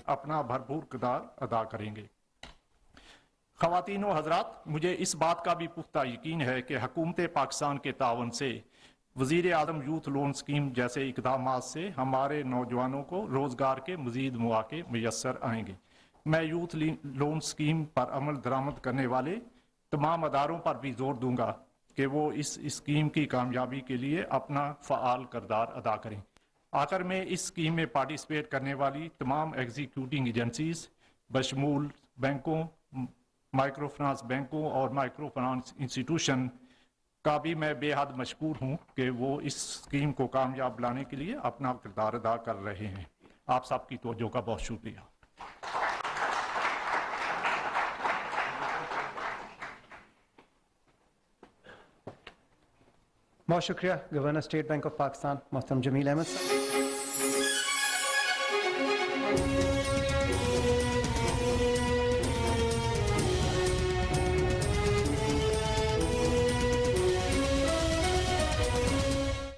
अपना भरपूर किरदार अदा करेंगे। ख़वातीन व हज़रात, मुझे इस बात का भी पुख्ता यकीन है कि हुकूमत पाकिस्तान के तावन से वज़ीर आज़म यूथ लोन स्कीम जैसे इक़दामात से हमारे नौजवानों को रोज़गार के मज़ीद मौक़े मुयस्सर आएंगे। मैं यूथ लोन स्कीम पर अमल दरामद करने वाले तमाम अदारों पर भी जोर दूंगा कि वो इस स्कीम की कामयाबी के लिए अपना फ़आल किरदार अदा करें। आखिर में इस स्कीम में पार्टिसिपेट करने वाली तमाम एग्जीक्यूटिंग एजेंसीज बशमूल बैंकों, माइक्रो फाइनेंस बैंकों और माइक्रो फाइनेंस इंस्टीट्यूशन का भी मैं बेहद मशकूर हूँ कि वो इस स्कीम को कामयाब बनाने के लिए अपना किरदार अदा कर रहे हैं। आप सबकी तवज्जो का बहुत शुक्रिया। बहुत शुक्रिया governor State bank of Pakistan मोहतरम जमील अहमद साहब।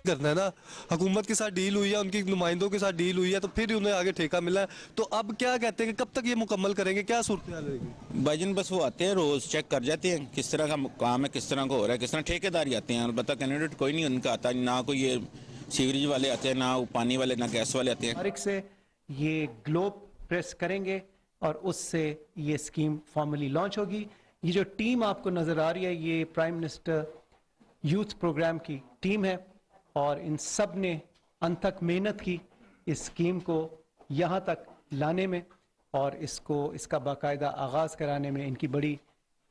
करना है ना, हुकूमत के साथ डील हुई है, उनकी नुमाइंदों के साथ डील हुई है, तो फिर उन्हें आगे ठेका मिला है। तो अब क्या कहते हैं कि कब तक ये मुकम्मल करेंगे, क्या सूरत हाल रहेगी? भाईजान बस वो आते हैं, रोज चेक कर जाते हैं किस तरह का काम है, किस तरह का हो रहा है, किस तरह ठेकेदारी आते हैं। अलबत्ता कैंडिडेट कोई नहीं उनका आता, ना कोई ये सीवरेज वाले आते हैं, ना पानी वाले, ना गैस वाले आते हैं। तारीख से ये ग्लोब प्रेस करेंगे और उससे ये स्कीम फॉर्मली लॉन्च होगी। ये जो टीम आपको नजर आ रही है, ये प्राइम मिनिस्टर यूथ प्रोग्राम की टीम है और इन सब ने अनथक मेहनत की इस स्कीम को यहाँ तक लाने में और इसका बाकायदा आगाज़ कराने में इनकी बड़ी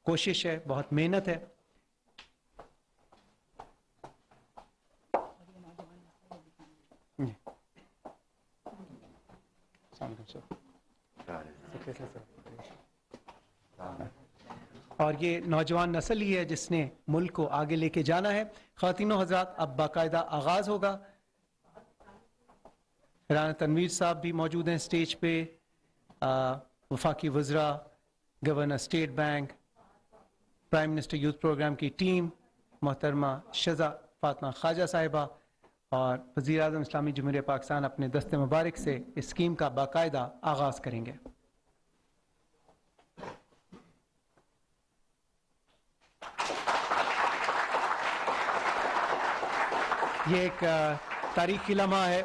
कोशिश है, बहुत मेहनत है। और ये नौजवान नस्ल ही है जिसने मुल्क को आगे लेके जाना है। ख़वातीनो हज़रात, अब बाकायदा आगाज़ होगा। राना तनवीर साहब भी मौजूद हैं स्टेज पे, वफाकी वज़रा, governor State Bank, prime minister youth program की टीम, मोहतरमा शज़ा फातिमा ख्वाजा साहिबा और वज़ीर आज़म इस्लामी जमहूरियत पाकिस्तान अपने दस्ते मुबारक से इस स्कीम का बाकायदा आगाज़ करेंगे। ये एक तारीखी लम्हा है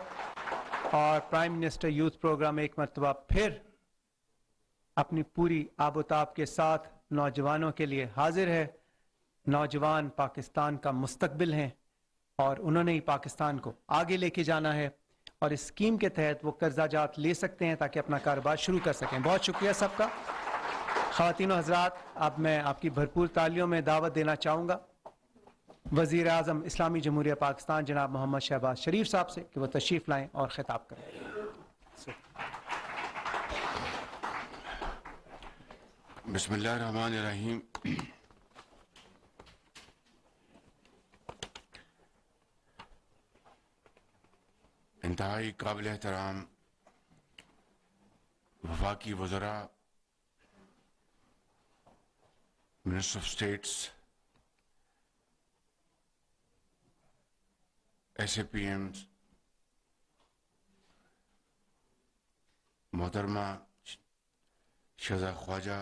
और प्राइम मिनिस्टर यूथ प्रोग्राम एक मरतबा फिर अपनी पूरी आबोताब के साथ नौजवानों के लिए हाजिर है। नौजवान पाकिस्तान का मुस्तकबिल हैं और उन्होंने ही पाकिस्तान को आगे लेके जाना है और इस स्कीम के तहत वो कर्जा जात ले सकते हैं ताकि अपना कारोबार शुरू कर सकें। बहुत शुक्रिया सबका। ख़वातीनो हज़रात, अब मैं आपकी भरपूर तालियों में दावत देना चाहूँगा वज़ीर आज़म इस्लामी जमहूरियत पाकिस्तान जनाब मोहम्मद शहबाज शरीफ साहब से कि वो तशरीफ़ लाएँ और ख़िताब करें। बिस्मिल्लाहिर्रहमानिर्रहीम। इंतहाई काबिल एहतराम वफाकी वज़रा, मिनिस्टर ऑफ स्टेट्स, SAPMs, मोहतरमा शज़ा ख्वाजा,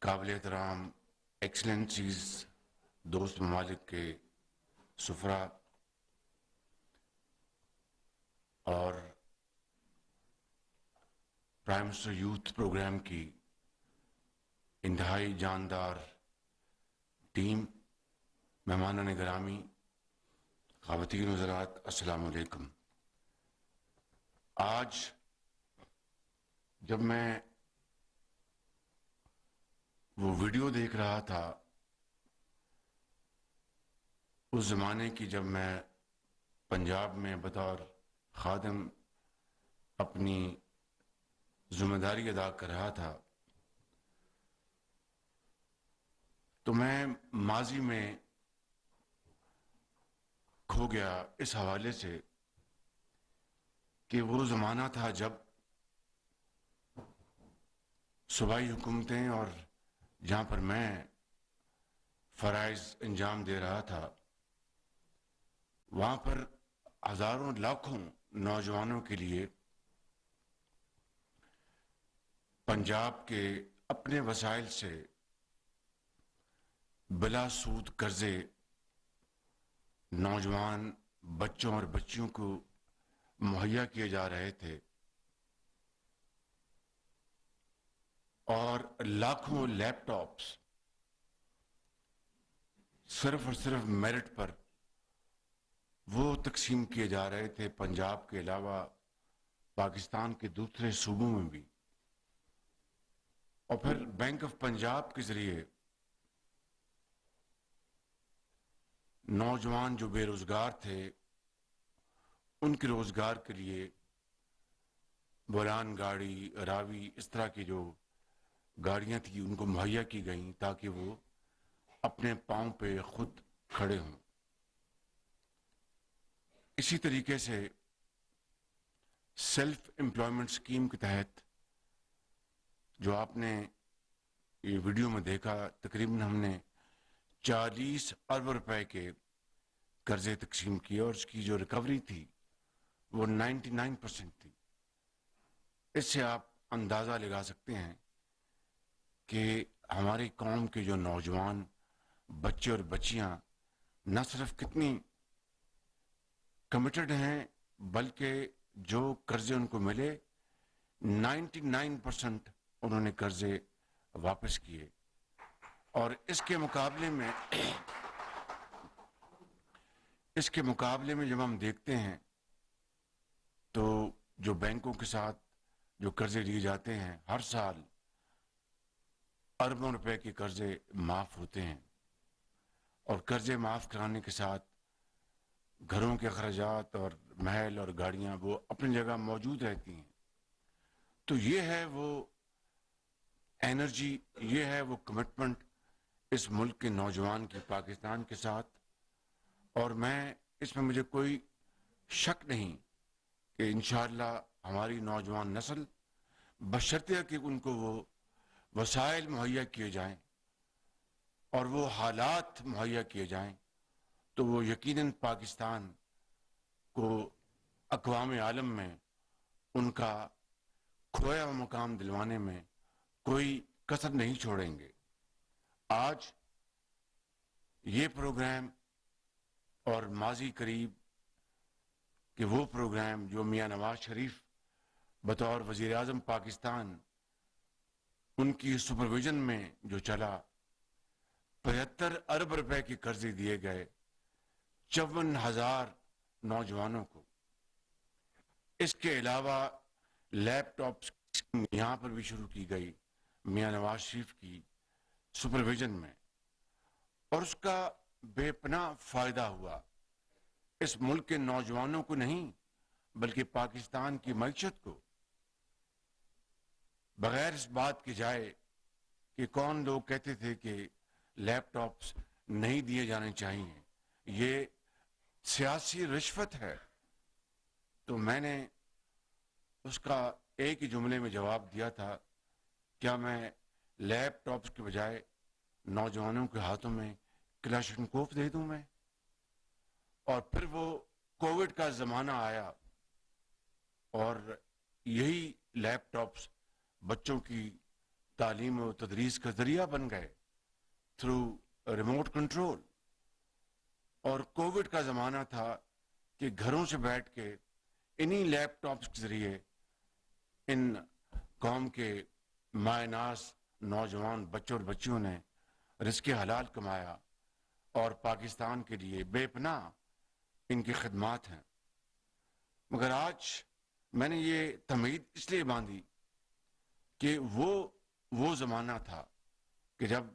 काबिल एहतराम एक्सलेंसीज, दोस्त ममालिक के सुफरा और प्राइम मिनिस्टर यूथ प्रोग्राम की इंतहाई जानदार टीम, मेहमानान गिरामी, ख़वातीन हज़रात, अस्सलामु अलैकुम। आज जब मैं वो वीडियो देख रहा था उस ज़माने की, जब मैं पंजाब में बतौर खादिम अपनी जिम्मेदारी अदा कर रहा था, तो मैं माजी में खो गया इस हवाले से कि वो ज़माना था जब सूबाई हुकूमतें और जहाँ पर मैं फ़राइज़ अंजाम दे रहा था, वहाँ पर हजारों लाखों नौजवानों के लिए पंजाब के अपने वसाइल से बिला सूद कर्जे नौजवान बच्चों और बच्चियों को मुहैया किए जा रहे थे और लाखों लैपटॉप्स सिर्फ और सिर्फ मेरिट पर वो तकसीम किए जा रहे थे पंजाब के अलावा पाकिस्तान के दूसरे सूबों में भी। और फिर बैंक ऑफ पंजाब के जरिए नौजवान जो बेरोजगार थे उनके रोजगार के लिए बोलान गाड़ी, रावी, इस तरह की जो गाड़ियां थी उनको मुहैया की गई ताकि वो अपने पांव पे खुद खड़े हों। इसी तरीके से सेल्फ एम्प्लॉयमेंट स्कीम के तहत जो आपने ये वीडियो में देखा, तकरीबन हमने 40 अरब रुपए के कर्जे तकसीम किए और उसकी जो रिकवरी थी वो 99% थी। इससे आप अंदाजा लगा सकते हैं कि हमारी कौम के जो नौजवान बच्चे और बच्चियां न सिर्फ कितनी कमिटेड हैं बल्कि जो कर्जे उनको मिले 99% उन्होंने कर्जे वापस किए। और इसके मुकाबले में जब हम देखते हैं तो जो बैंकों के साथ जो कर्जे लिए जाते हैं हर साल अरबों रुपए के कर्जे माफ होते हैं और कर्जे माफ कराने के साथ घरों के अखराजात और महल और गाड़ियां वो अपनी जगह मौजूद रहती हैं। तो ये है वो एनर्जी, ये है वो कमिटमेंट इस मुल्क के नौजवान की पाकिस्तान के साथ। और मैं इसमें मुझे कोई शक नहीं कि इंशाअल्लाह हमारी नौजवान नस्ल बशर्ते कि उनको वो वसाइल मुहैया किए जाएं और वो हालात मुहैया किए जाएं तो वो यकीनन पाकिस्तान को अक़वाम आलम में उनका खोया हुआ मुकाम दिलवाने में कोई कसर नहीं छोड़ेंगे। आज ये प्रोग्राम और माजी करीब कि वो प्रोग्राम जो मियां नवाज शरीफ बतौर वजीर आज़म पाकिस्तान उनकी सुपरविजन में जो चला, 75 अरब रुपए के कर्जे दिए गए 54,000 नौजवानों को। इसके अलावा लैपटॉप यहां पर भी शुरू की गई मियां नवाज शरीफ की सुपरविजन में और उसका बेपनाह फायदा हुआ इस मुल्क के नौजवानों को नहीं बल्कि पाकिस्तान की मईशत को। बगैर इस बात की जाए कि कौन लोग कहते थे कि लैपटॉप्स नहीं दिए जाने चाहिए, ये सियासी रिश्वत है, तो मैंने उसका एक ही जुमले में जवाब दिया था, क्या मैं लैपटॉप्स के बजाय नौजवानों के हाथों में क्लाशनकोफ दे दूं मैं? और फिर वो कोविड का जमाना आया और यही लैपटॉप्स बच्चों की तालीम और तदरीस का जरिया बन गए थ्रू रिमोट कंट्रोल। और कोविड का जमाना था कि घरों से बैठ के इन्हीं लैपटॉप्स के जरिए इन कौम के मायनास नौजवान बच्चों और बच्चियों ने रिज़्क़ हलाल कमाया और पाकिस्तान के लिए बेपनाह इनकी खिदमात हैं। मगर आज मैंने ये तमीद इसलिए बांधी कि वो ज़माना था कि जब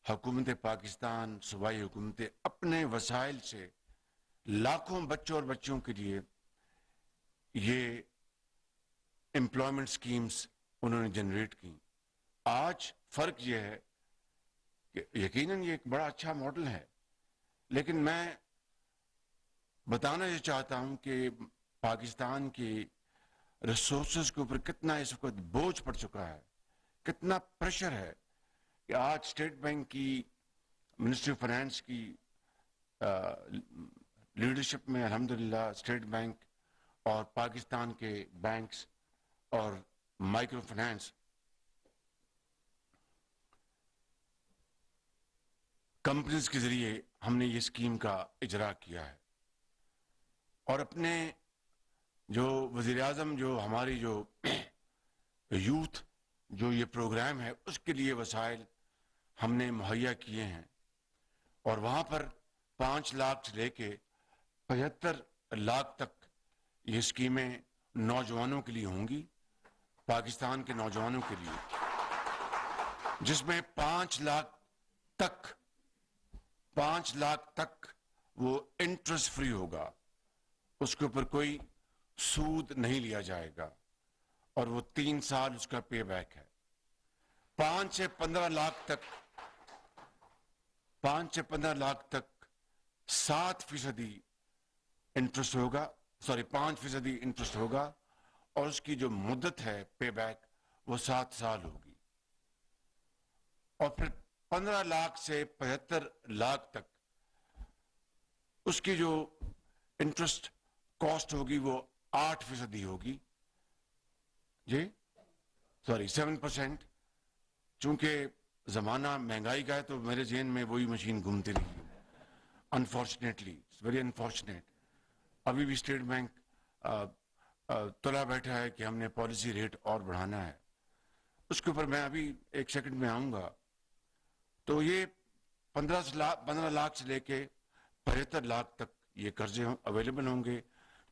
हुकूमत पाकिस्तान, सूबाई हुकूमतें अपने वसाइल से लाखों बच्चों और बच्चियों के लिए ये एम्प्लॉयमेंट स्कीम्स उन्होंने जनरेट की। आज फर्क ये है कि यकीनन ये एक बड़ा अच्छा मॉडल है, लेकिन मैं बताना ये चाहता हूं कि पाकिस्तान की रिसोर्सेज के ऊपर कितना इस वक्त बोझ पड़ चुका है, कितना प्रेशर है कि आज स्टेट बैंक की, मिनिस्ट्री ऑफ फाइनेंस की लीडरशिप में अल्हम्दुलिल्लाह स्टेट बैंक और पाकिस्तान के बैंक्स और माइक्रो फाइनेंस कंपनीज के जरिए हमने ये स्कीम का इजरा किया है और अपने जो वज़ीर आज़म जो हमारी जो यूथ जो ये प्रोग्राम है उसके लिए वसाइल हमने मुहैया किए हैं और वहाँ पर 5 लाख से लेके 75 लाख तक ये स्कीमें नौजवानों के लिए होंगी, पाकिस्तान के नौजवानों के लिए, जिसमें 5 लाख तक वो इंटरेस्ट फ्री होगा, उसके ऊपर कोई सूद नहीं लिया जाएगा और वो 3 साल उसका पे बैक है। 5 से 15 लाख तक 7% इंटरेस्ट होगा, 5% इंटरेस्ट होगा और उसकी जो मुद्दत है पे बैक वो 7 साल होगी और फिर 15 लाख से 75 लाख तक उसकी जो इंटरेस्ट कॉस्ट होगी वो 8% होगी जी, 7%। चूंकि जमाना महंगाई का है तो मेरे जेहन में वही मशीन घूमती रही है, अनफॉर्चुनेटली, वेरी अनफॉर्चुनेट। अभी भी स्टेट बैंक तुला बैठा है कि हमने पॉलिसी रेट और बढ़ाना है, उसके ऊपर मैं अभी 1 सेकंड में आऊंगा। तो ये 15 लाख से लेके 75 लाख तक ये कर्जे अवेलेबल होंगे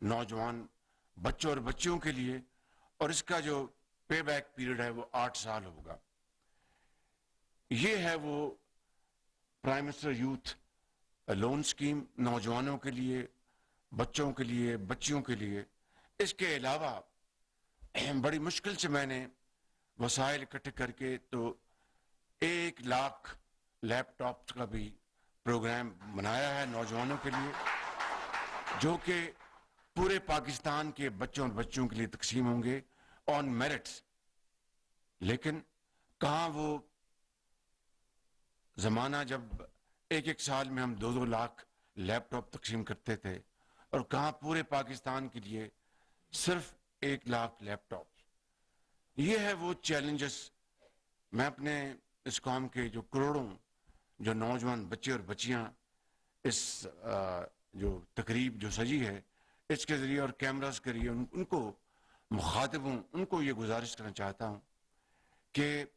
नौजवान बच्चों और बच्चियों के लिए और इसका जो पे बैक पीरियड है वो 8 साल होगा। ये है वो prime minister youth loan scheme नौजवानों के लिए, बच्चों के लिए, बच्चियों के लिए। इसके अलावा बड़ी मुश्किल से मैंने वसाइल इकट्ठे करके तो 1 लाख लैपटॉप का भी प्रोग्राम बनाया है नौजवानों के लिए, जो कि पूरे पाकिस्तान के बच्चों और बच्चियों के लिए तकसीम होंगे ऑन मेरिट्स। लेकिन कहाँ वो जमाना जब 1 साल में हम 2-2 लाख लैपटॉप तकसीम करते थे और कहाँ पूरे पाकिस्तान के लिए सिर्फ 1 लाख लैपटॉप। ये है वो चैलेंजेस। मैं अपने इस कौम के जो करोड़ों जो नौजवान बच्चे और बच्चियां इस जो तकरीब जो सजी है इसके जरिए और कैमरास के जरिए उनको मुखातिब हूँ, उनको ये गुजारिश करना चाहता हूँ कि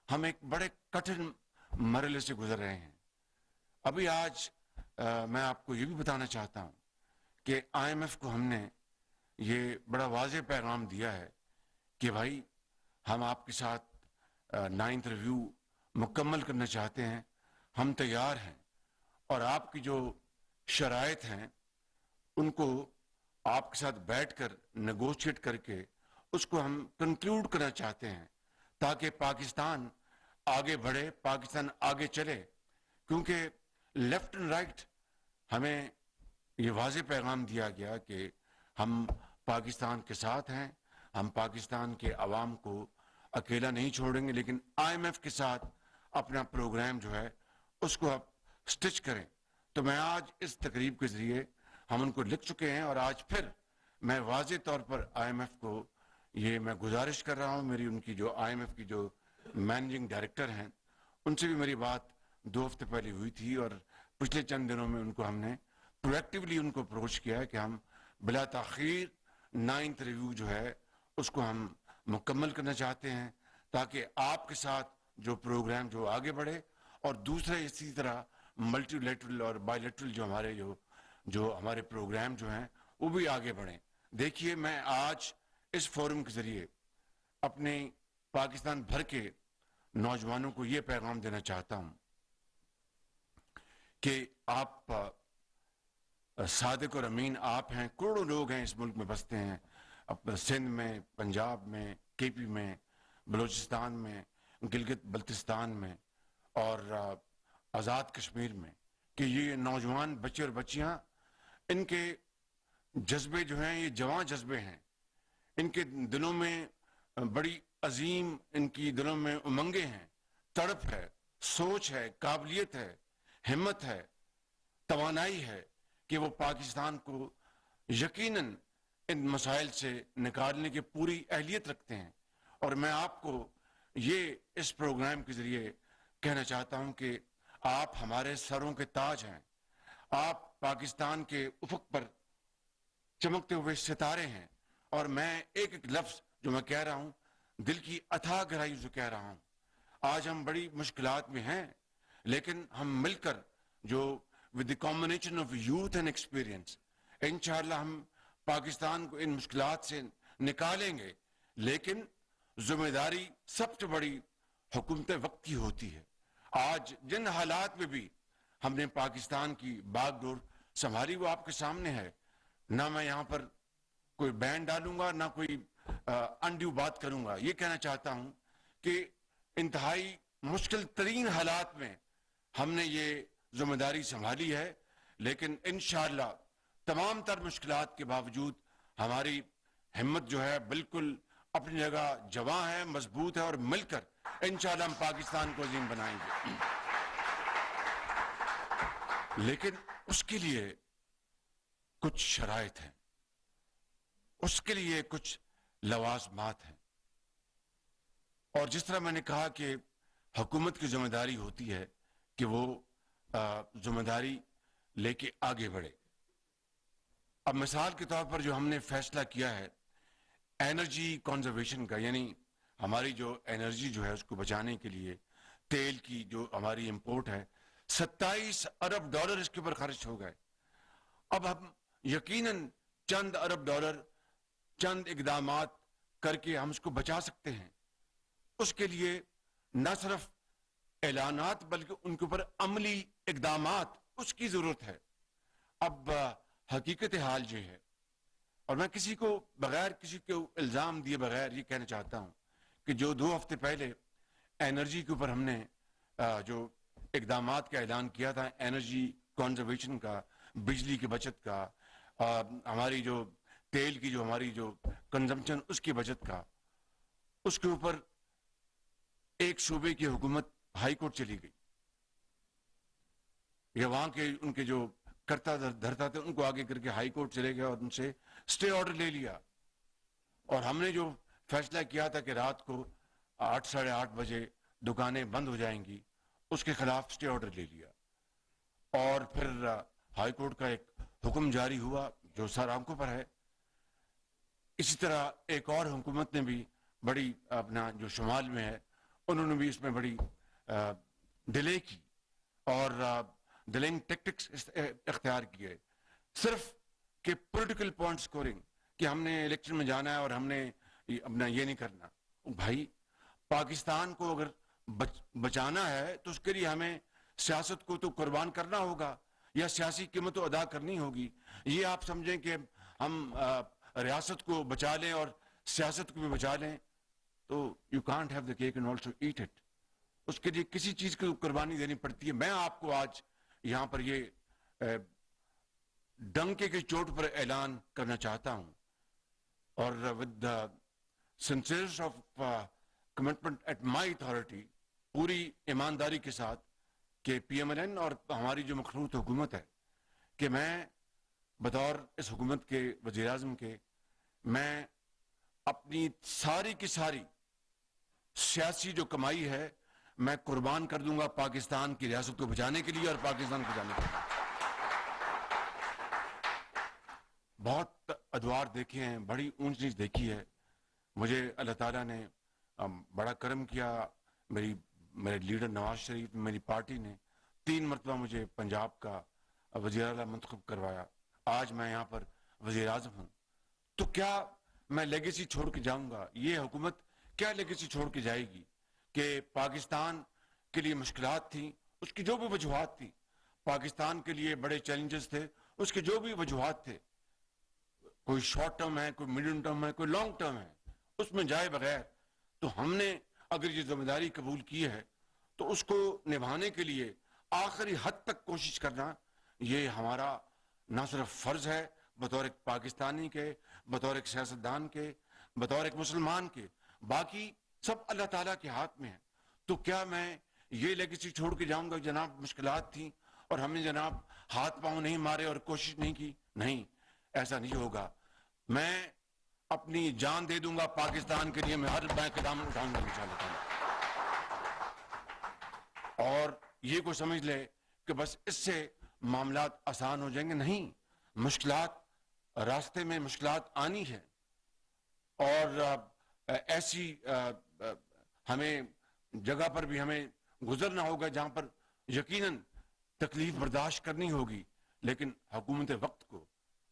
हम एक बड़े कठिन मरहले से गुजर रहे हैं। अभी आज मैं आपको ये भी बताना चाहता हूँ कि IMF को हमने ये बड़ा वाज़ेह पैगाम दिया है कि भाई हम आपके साथ 9th रिव्यू मुकम्मल करना चाहते हैं, हम तैयार हैं और आपकी जो शराइत हैं उनको आपके साथ बैठकर नेगोशिएट करके उसको हम कंक्लूड करना चाहते हैं ताकि पाकिस्तान आगे बढ़े, पाकिस्तान आगे चले। क्योंकि लेफ्ट एंड राइट हमें ये वाज़ेह पैगाम दिया गया कि हम पाकिस्तान के साथ हैं, हम पाकिस्तान के अवाम को अकेला नहीं छोड़ेंगे, लेकिन IMF के साथ अपना प्रोग्राम जो है उसको आप स्टिच करें। तो मैं आज इस तकरीब के जरिए हम उनको लिख चुके हैं और आज फिर मैं वाज़ेह तौर पर IMF को ये मैं गुजारिश कर रहा हूँ। मेरी उनकी जो IMF की जो मैनेजिंग डायरेक्टर हैं उनसे भी मेरी बात 2 हफ्ते पहले हुई थी और पिछले चंद दिनों में उनको हमने प्रोएक्टिवली उनको अप्रोच किया है कि हम बिला ताखीर 9th रिव्यू जो है उसको हम मुकम्मल करना चाहते हैं ताकि आपके साथ जो प्रोग्राम जो आगे बढ़े और दूसरे इसी तरह मल्टीलेटरल और बायलेटरल जो हमारे प्रोग्राम जो हैं वो भी आगे बढ़ें। देखिए, मैं आज इस फोरम के जरिए अपने पाकिस्तान भर के नौजवानों को ये पैगाम देना चाहता हूं कि आप सादिक और अमीन आप हैं, करोड़ों लोग हैं इस मुल्क में बसते हैं, अब सिंध में, पंजाब में, KP में, बलूचिस्तान में, गिलगित बल्तिस्तान में और आज़ाद कश्मीर में, कि ये नौजवान बच्चे और बच्चियां इनके जज्बे जो हैं ये जवां जज्बे हैं, इनके दिलों में बड़ी अजीम, इनकी दिलों में उमंगे हैं, तड़प है, सोच है, काबिलियत है, हिम्मत है, तवानाई है कि वो पाकिस्तान को यकीनन इन मसाइल से निकालने की पूरी अहलियत रखते हैं। और मैं आपको ये इस प्रोग्राम के जरिए कहना चाहता हूं कि आप हमारे सरों के ताज हैं, आप पाकिस्तान के उफक पर चमकते हुए सितारे हैं। और मैं एक एक लफ्ज जो मैं कह रहा हूं दिल की अथाह गहराई से कह रहा हूं। आज हम बड़ी मुश्किलात में हैं, लेकिन हम मिलकर जो with the combination of youth and experience इंशाअल्लाह हम पाकिस्तान को इन मुश्किलात से निकालेंगे। लेकिन जिम्मेदारी सबसे बड़ी हुकूमत वक्त की होती है। आज जिन हालात में भी हमने पाकिस्तान की बागडोर संभाली वो आपके सामने है। ना मैं यहाँ पर कोई बैन डालूंगा, ना कोई अनड्यू बात करूंगा। ये कहना चाहता हूं कि इंतहाई मुश्किल तरीन हालात में हमने ये जिम्मेदारी संभाली है, लेकिन इंशाअल्लाह तमाम तर मुश्किलात के बावजूद हमारी हिम्मत जो है बिल्कुल अपनी जगह जवां है, मजबूत है, और मिलकर इंशाअल्लाह हम पाकिस्तान को अजीम बनाएंगे। लेकिन उसके लिए कुछ शराइत हैं, उसके लिए कुछ लवाजमात हैं। और जिस तरह मैंने कहा कि हुकूमत की जिम्मेदारी होती है कि वो जिम्मेदारी लेके आगे बढ़े। अब मिसाल के तौर पर जो हमने फैसला किया है एनर्जी कंजर्वेशन का, यानी हमारी जो एनर्जी जो है उसको बचाने के लिए तेल की जो हमारी इंपोर्ट है 27 अरब डॉलर इसके ऊपर खर्च हो गए। अब हम यकीनन चंद अरब डॉलर चंद इकदामात करके हम उसको बचा सकते हैं। उसके लिए न सिर्फ ऐलानात बल्कि उनके ऊपर अमली इकदामात उसकी जरूरत है। अब हकीकत हाल ये है, और मैं किसी को बगैर किसी को इल्जाम दिए बगैर ये कहना चाहता हूं कि जो 2 हफ्ते पहले एनर्जी के ऊपर हमने जो इकदामात का ऐलान किया था, एनर्जी कंजर्वेशन का, बिजली की बचत का, हमारी जो तेल की जो हमारी जो कंजम्पशन उसकी बचत का, उसके ऊपर एक सूबे की हुकूमत हाई कोर्ट चली गई या वहां के उनके जो करता धरता थे उनको आगे करके हाई कोर्ट चले गए और उनसे स्टे ऑर्डर ले लिया। और हमने जो फैसला किया था कि रात को 8 साढ़े 8 बजे दुकानें बंद हो जाएंगी, उसके खिलाफ स्टे ऑर्डर ले लिया। और फिर हाई कोर्ट का एक हुक्म जारी हुआ जो सर आंखों पर है। इसी तरह एक और हुकूमत ने भी बड़ी अपना जो शुमाल में है उन्होंने भी इसमें बड़ी डिले की और डिलेइंग टैक्टिक्स इख्तियार किए, सिर्फ कि पॉलिटिकल पॉइंट स्कोरिंग कि हमने इलेक्शन में जाना है और हमने अपना ये नहीं करना। भाई पाकिस्तान को अगर बचाना है तो उसके लिए हमें सियासत को तो कुर्बान करना होगा या सियासी कीमत तो अदा करनी होगी। ये आप समझें कि हम रियासत को बचा लें और सियासत को भी बचा लें, तो you can't have the cake and also eat it. उसके लिए किसी चीज की कुर्बानी देनी पड़ती है। मैं आपको आज यहां पर ये डंके की चोट पर ऐलान करना चाहता हूं और with the sincereness of commitment at my authority, पूरी ईमानदारी के साथ कि पीएमएलएन और हमारी जो मखरूत हुकूमत है कि मैं बतौर इस हुकूमत के वज़ीर आज़म के मैं अपनी सारी की सारी सियासी जो कमाई है मैं कुर्बान कर दूंगा पाकिस्तान की रियासत को बचाने के लिए और पाकिस्तान को बचाने के लिए। बहुत अदवार देखे हैं, बड़ी ऊंच नीच देखी है। मुझे अल्लाह ताला ने बड़ा करम किया। मेरे लीडर नवाज शरीफ, मेरी पार्टी ने 3 मरतबा मुझे पंजाब का वज़ीर आला मुंतखब करवाया। आज मैं यहाँ पर वज़ीर आज़म हूँ। तो क्या मैं लेगेसी छोड़ के जाऊंगा? ये हुकूमत क्या लेगेसी छोड़ के जाएगी कि पाकिस्तान के लिए मुश्किलात थी, उसकी जो भी वजूहात थी, पाकिस्तान के लिए बड़े चैलेंजेस थे, उसके जो भी वजूहात थे, कोई शॉर्ट टर्म है, कोई मीडियम टर्म है, कोई लॉन्ग टर्म है, उसमें जाए बगैर तो हमने अगर ये जिम्मेदारी कबूल की है तो उसको निभाने के लिए आखिरी हद तक कोशिश करना ये हमारा ना सिर्फ फर्ज है बतौर एक पाकिस्तानी के, बतौर एक सियासतदान के, बतौर एक मुसलमान के, बाकी सब अल्लाह ताला के हाथ में है। तो क्या मैं ये लेगेसी छोड़ के जाऊंगा जनाब मुश्किलात थी اور ہم نے جناب ہاتھ پاؤں نہیں مارے اور کوشش نہیں کی. نہیں, ایسا نہیں ہوگا. میں اپنی جان دے دوں گا پاکستان کے لیے, میں ہر بینک قدم اٹھاؤں گا انشاءاللہ تعالی. اور یہ کوئی سمجھ لے کہ بس اس سے معاملات آسان ہو جائیں گے, نہیں. مشکلات, راستے میں مشکلات آنی ہے, اور ایسی ہمیں جگہ پر بھی ہمیں گزرنا ہوگا جہاں پر یقیناً تکلیف برداشت کرنی ہوگی. لیکن حکومت وقت کو,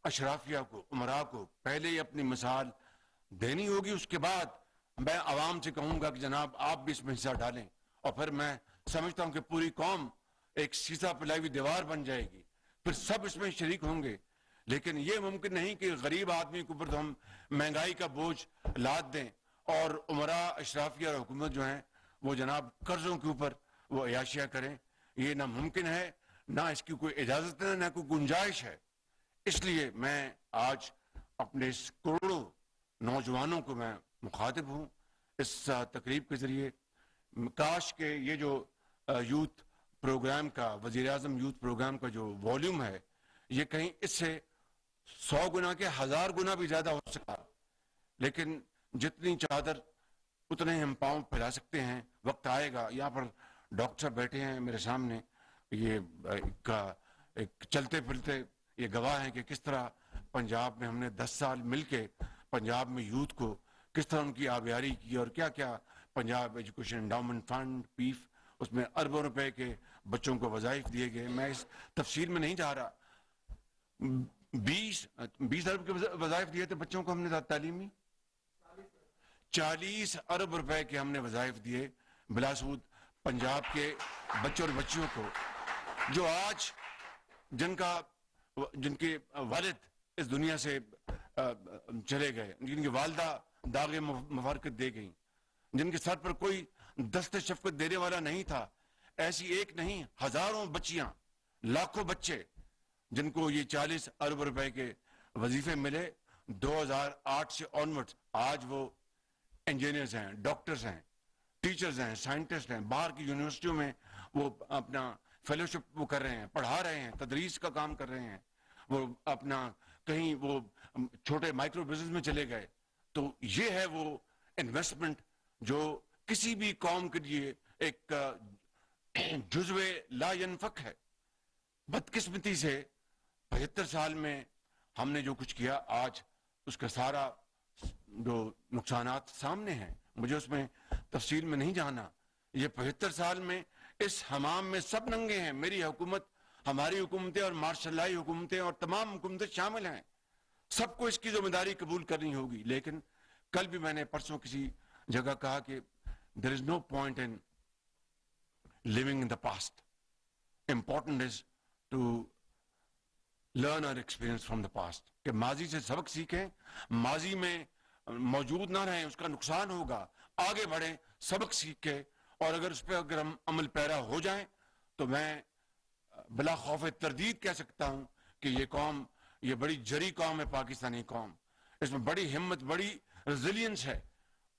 اشرافیہ کو, امراء کو پہلے ہی اپنی مثال دینی ہوگی. اس کے بعد میں عوام سے کہوں گا کہ جناب آپ بھی اس میں حصہ ڈالیں, اور پھر میں سمجھتا ہوں کہ پوری قوم ایک سیسا پلائی ہوئی دیوار بن جائے گی, پھر سب اس میں شریک ہوں گے. لیکن یہ ممکن نہیں کہ غریب آدمی کے اوپر ہم مہنگائی کا بوجھ لاد دیں, اور امراء, اشرافیہ اور حکومت جو ہیں وہ جناب قرضوں کے اوپر وہ عیاشیاں کریں. یہ نہ ممکن ہے, نہ اس کی کوئی اجازت ہے, نہ کوئی گنجائش ہے. اس لیے میں آج اپنے اس کروڑوں نوجوانوں کو میں مخاطب ہوں اس تقریب کے ذریعے. کاش کہ یہ جو یوتھ پروگرام کا, وزیر اعظم یوتھ پروگرام کا جو والیوم ہے, یہ کہیں اس سے 100 گنا کے 1000 گنا بھی زیادہ ہو سکتا. لیکن جتنی چادر اتنے ہم پاؤں پھیلا سکتے ہیں. وقت آئے گا, یہاں پر ڈاکٹر بیٹھے ہیں میرے سامنے, یہ ایک چلتے پھرتے یہ گواہ ہیں کہ کس طرح پنجاب میں ہم نے 10 سال مل کے پنجاب میں یوتھ کو کس طرح ان کی آبیاری کی, اور کیا کیا پنجاب ایجوکیشن انڈاؤمنٹ فنڈ پیف, اس میں اربوں روپے کے بچوں کو وظائف دیے گئے. میں اس تفصیل میں نہیں جا رہا. 20 ارب کے وظائف دیے تھے بچوں کو ہم نے تعلیمی, 40 ارب روپے کے ہم نے وظائف دیے بلا سود پنجاب کے بچوں اور بچیوں کو, جو آج جن کے والد اس دنیا سے چلے گئے, جن کی والدہ داغ مفارقت دے گئیں, جن کے سر پر کوئی دست شفقت دینے والا نہیں تھا. ایسی ایک نہیں, ہزاروں بچیاں, لاکھوں بچے جن کو یہ 40 ارب روپے کے وظیفے ملے 2008 سے آنورڈ. آج وہ انجینئرز ہیں, ڈاکٹرز ہیں, ٹیچرز ہیں, سائنٹسٹ ہیں, باہر کی یونیورسٹیوں میں وہ اپنا فیلوشپ وہ کر رہے ہیں, پڑھا رہے ہیں, تدریس کا کام کر رہے ہیں. وہ اپنا کہیں وہ چھوٹے مائکرو بزنس میں چلے گئے. تو یہ ہے وہ انویسٹمنٹ جو کسی بھی قوم کے لیے ایک جزو لا ينفک ہے. بدقسمتی سے 75 سال میں ہم نے جو کچھ کیا, آج اس کا سارا جو نقصانات سامنے ہیں. مجھے اس میں تفصیل میں نہیں جانا. یہ 75 سال میں اس حمام میں سب ننگے ہیں. میری حکومت, ہماری حکومتیں اور مارشل لائی حکومتیں اور تمام حکومتیں شامل ہیں. سب کو اس کی ذمہ داری قبول کرنی ہوگی. لیکن کل بھی میں نے پرسوں کسی جگہ کہا کہ there is no point in living in the past. Important is to learn our experience from the past. کہ ماضی سے سبق سیکھیں, ماضی میں موجود نہ رہیں, اس کا نقصان ہوگا. آگے بڑھیں سبق سیکھ کے, اور اگر اس پہ اگر ہم عمل پیرا ہو جائیں تو میں بلا خوف تردید کہہ سکتا ہوں کہ یہ قوم, یہ بڑی جری قوم ہے پاکستانی قوم. اس میں بڑی ہمت, بڑی ریزیلینس ہے,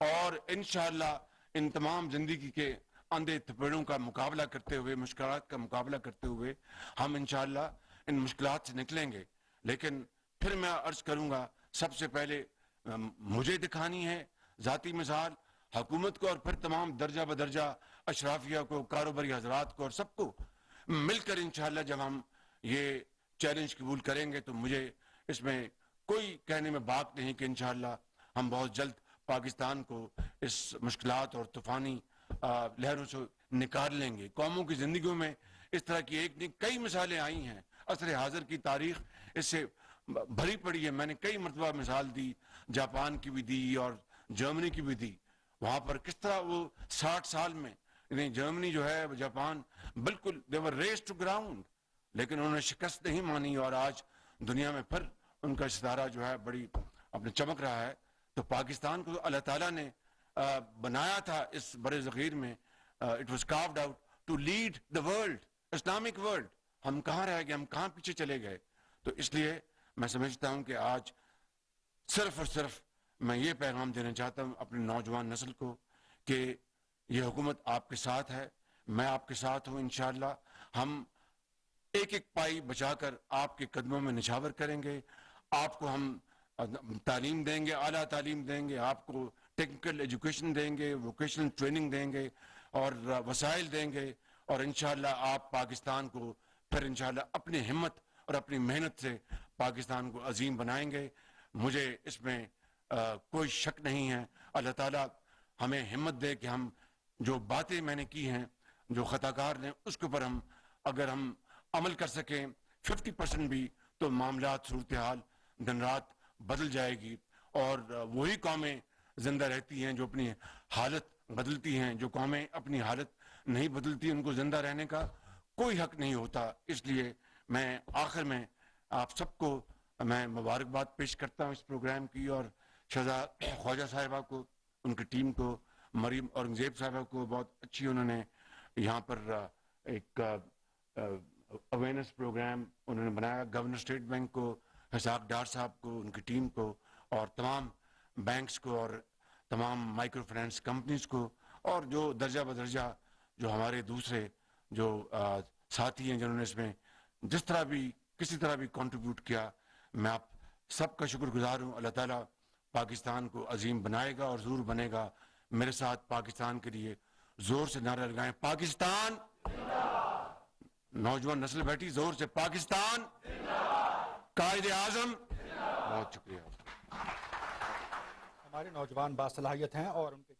اور انشاءاللہ ان تمام زندگی کے اندھے تھپڑوں کا مقابلہ کرتے ہوئے, مشکلات کا مقابلہ کرتے ہوئے ہم انشاءاللہ ان مشکلات سے نکلیں گے. لیکن پھر میں عرض کروں گا, سب سے پہلے مجھے دکھانی ہے ذاتی مثال, حکومت کو, اور پھر تمام درجہ بدرجہ اشرافیہ کو, کاروباری حضرات کو, اور سب کو مل کر انشاءاللہ جب ہم یہ چیلنج قبول کریں گے تو مجھے اس میں کوئی کہنے میں بات نہیں کہ انشاءاللہ ہم بہت جلد پاکستان کو اس مشکلات اور طوفانی لہروں سے نکال لیں گے. قوموں کی زندگیوں میں اس طرح کی ایک نہیں کئی مثالیں آئی ہیں. عصر حاضر کی تاریخ اس سے بھری پڑی ہے. میں نے کئی مرتبہ مثال دی, جاپان کی بھی دی اور جرمنی کی بھی دی. وہاں پر کس طرح وہ 60 سال میں, یعنی جرمنی جو ہے, جاپان, بالکل they were raised to ground, لیکن انہوں نے شکست نہیں مانی, اور آج دنیا میں پھر ان کا ستارہ جو ہے بڑی اپنے چمک رہا ہے. تو پاکستان کو اللہ تعالیٰ نے بنایا تھا اس بڑے ذخیر میں, it was carved out to lead the world, Islamic world. ہم کہاں رہ گئے, ہم کہاں پیچھے چلے گئے. تو اس لیے میں سمجھتا ہوں کہ آج صرف اور صرف میں یہ پیغام دینا چاہتا ہوں اپنی نوجوان نسل کو کہ یہ حکومت آپ کے ساتھ ہے, میں آپ کے ساتھ ہوں. انشاءاللہ ہم ایک ایک پائی بچا کر آپ کے قدموں میں نچھاور کریں گے. آپ کو ہم تعلیم دیں گے, اعلیٰ تعلیم دیں گے, آپ کو ٹیکنیکل ایجوکیشن دیں گے, ووکیشنل ٹریننگ دیں گے اور وسائل دیں گے, اور انشاءاللہ آپ پاکستان کو پھر انشاءاللہ اپنی ہمت اور اپنی محنت سے پاکستان کو عظیم بنائیں گے. مجھے اس میں کوئی شک نہیں ہے. اللہ تعالیٰ ہمیں ہمت دے کہ ہم جو باتیں میں نے کی ہیں, جو خطاکار نے, اس کے اوپر ہم اگر ہم عمل کر سکیں 50% بھی, تو معاملات صورتحال دن رات بدل جائے گی. اور وہی قومیں زندہ رہتی ہیں جو اپنی حالت بدلتی ہیں. جو قومیں اپنی حالت نہیں بدلتی ان کو زندہ رہنے کا کوئی حق نہیں ہوتا. اس لیے میں آخر میں آپ سب کو میں مبارکباد پیش کرتا ہوں اس پروگرام کی, اور شہزاد خواجہ صاحبہ کو, ان کی ٹیم کو, مریم اورنگزیب صاحبہ کو, بہت اچھی انہوں نے یہاں پر ایک اویئرنیس پروگرام انہوں نے بنایا. گورنر اسٹیٹ بینک کو, حساب ڈار صاحب کو, ان کی ٹیم کو, اور تمام بینکس کو, اور تمام مائکرو فائنانس کمپنیز کو, اور جو درجہ بدرجہ جو ہمارے دوسرے جو ساتھی ہیں جنہوں نے اس میں جس طرح بھی کسی طرح بھی کنٹریبیوٹ کیا, میں آپ سب کا شکر گزار ہوں. اللہ تعالیٰ پاکستان کو عظیم بنائے گا اور ضرور بنے گا. میرے ساتھ پاکستان کے لیے زور سے نعرہ لگائیں, پاکستان. نوجوان نسل بیٹھی زور سے, پاکستان. قائد اعظم. بہت شکریہ. ہمارے نوجوان باصلاحیت ہیں اور ان کے